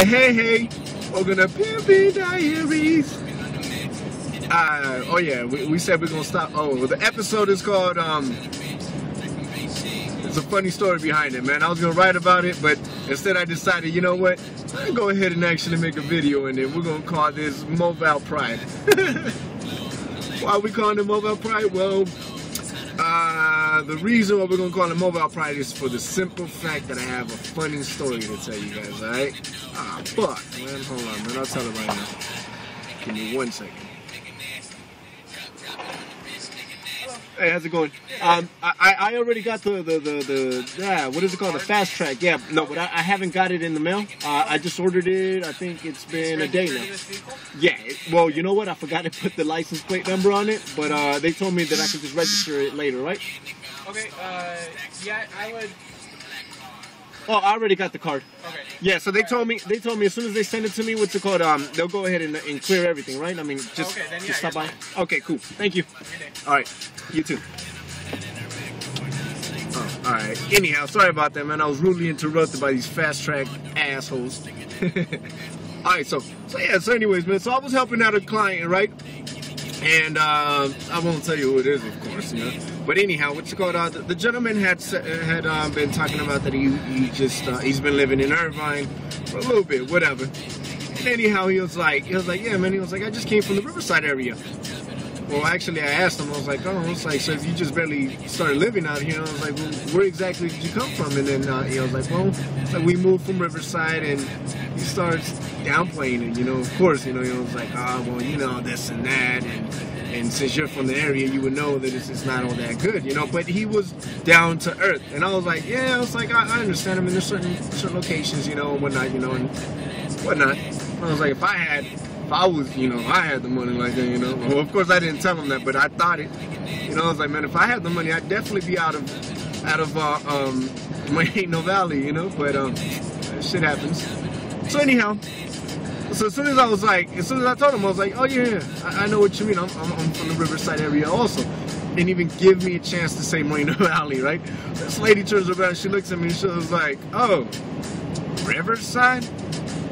Hey, welcome to Pimpin Diaries. Oh yeah, we said we're gonna stop. Oh, the episode is called There's a funny story behind it, man. I was gonna write about it, but instead I decided, you know what? I'll go ahead and actually make a video, and then we're gonna call this Mobile Pride. Why are we calling it Mobile Pride? Well, the reason why we're gonna call it Mobile Pride is for the simple fact that I have a funny story to tell you guys, alright? Ah, fuck, man. Hold on, man. I'll tell it right now. Give me 1 second. Hey, how's it going? I already got the what is it called? The fast track. Yeah, no, but I haven't got it in the mail. I just ordered it. I think it's been a day now. Yeah, well, you know what? I forgot to put the license plate number on it, but they told me that I could just register it later, right? Okay, yeah, I would... Oh, I already got the card. Okay. Yeah, so they told me as soon as they send it to me, what's it called? They'll go ahead and clear everything, right? I mean, just, okay, then, yeah, just stop by. fine. Okay, cool. Thank you. All right, you too. Oh, all right. Anyhow, sorry about that, man. I was rudely interrupted by these fast track assholes. All right, so anyways, man. So I was helping out a client, right? And I won't tell you who it is, of course, you know. But anyhow, what's it called? The gentleman had been talking about that he's been living in Irvine for a little bit, whatever. And anyhow, he was like, yeah, man. He was like, I just came from the Riverside area. Well, actually, I asked him. I was like, so if you just barely started living out here, I was like, well, where exactly did you come from? And then he was like, well, so we moved from Riverside, and he starts downplaying it, you know. Of course, you know, he was like, well, you know, this and that, and since you're from the area, you would know that it's not all that good, you know. But he was down to earth, and I was like, yeah, I was like, I understand. I mean, there's certain locations, you know, and whatnot, you know, and whatnot. I was like, if I had the money like that, you know. Well, of course, I didn't tell him that, but I thought it. You know, I was like, man, if I had the money, I'd definitely be out of Moreno Valley, you know. But shit happens. So anyhow, so as soon as I told him, I was like, oh yeah, I know what you mean. I'm from the Riverside area also. Didn't even give me a chance to say Moreno Valley, right? This lady turns around, she looks at me, and she was like, oh, Riverside?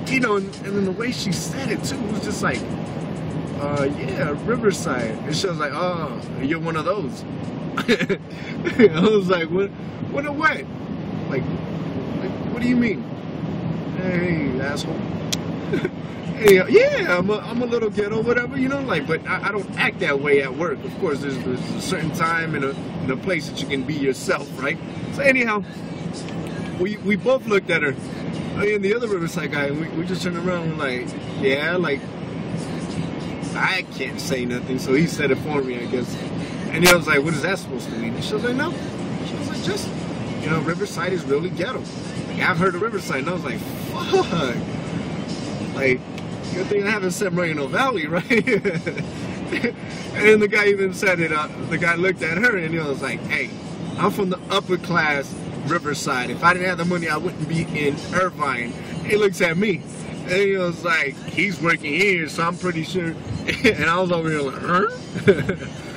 You know, and then the way she said it too was just like, yeah, Riverside. And she was like, oh, you're one of those. I was like, what a what? Like, what do you mean? Hey, asshole. Hey, yeah, I'm a little ghetto, whatever, you know, like, but I don't act that way at work. Of course, there's a certain time and a place that you can be yourself, right? So anyhow, we both looked at her. And the other Riverside guy, we just turned around and like, yeah, like, I can't say nothing, so he said it for me, I guess. And he was like, what is that supposed to mean? And she was like, no. She was like, just, you know, Riverside is really ghetto. Like, I've heard of Riverside, and I was like, fuck. Like, good thing I haven't said Moreno Valley, right? And the guy even said it, the guy looked at her, and he was like, hey, I'm from the upper class Riverside. If I didn't have the money, I wouldn't be in Irvine. He looks at me, and he was like, he's working here, so I'm pretty sure. And I was over here like, huh?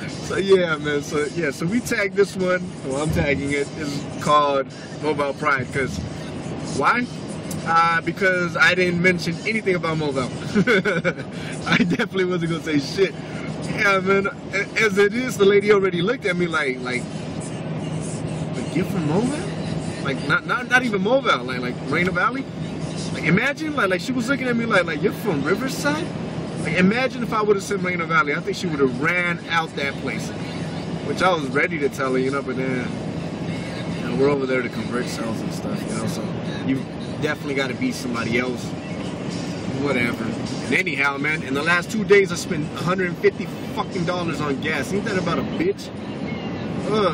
So yeah, man. So we tagged this one. Well, I'm tagging it. It's called Mobile Pride. Because why? Because I didn't mention anything about mobile. I definitely wasn't gonna say shit. Yeah, man. As it is, the lady already looked at me like you're from Mobile? Like not even Mobile, like Moreno Valley. Like imagine like she was looking at me like you're from Riverside. Like imagine if I would have said Moreno Valley, I think she would have ran out that place. Which I was ready to tell her, you know, but then you know, we're over there to convert cells and stuff, you know. So you definitely got to be somebody else. Whatever. And anyhow, man, in the last 2 days I spent $150 fucking on gas. Ain't that about a bitch?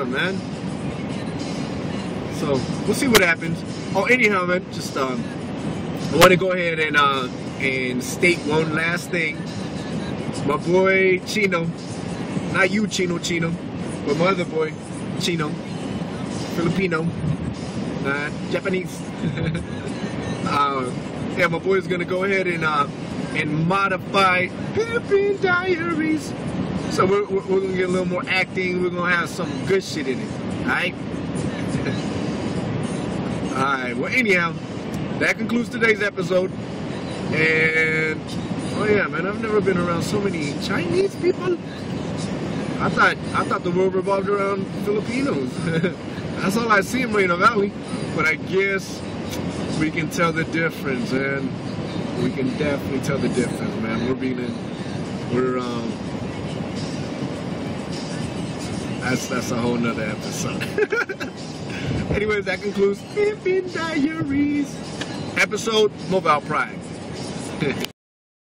Man. So we'll see what happens. Oh, anyhow, man, just I want to go ahead and state one last thing. My boy Chino, not you Chino, but my other boy Chino, Filipino, Japanese. Yeah, my boy's gonna go ahead and modify Pimpin Diaries. So we're gonna get a little more acting. We're gonna have some good shit in it. All right. Alright, well anyhow, that concludes today's episode. And oh yeah, man, I've never been around so many Chinese people. I thought the world revolved around Filipinos. That's all I see in Moreno Valley. But I guess we can tell the difference, and we can definitely tell the difference, man. That's a whole nother episode. Anyways, that concludes Pimpin Diaries episode Mobile Pride.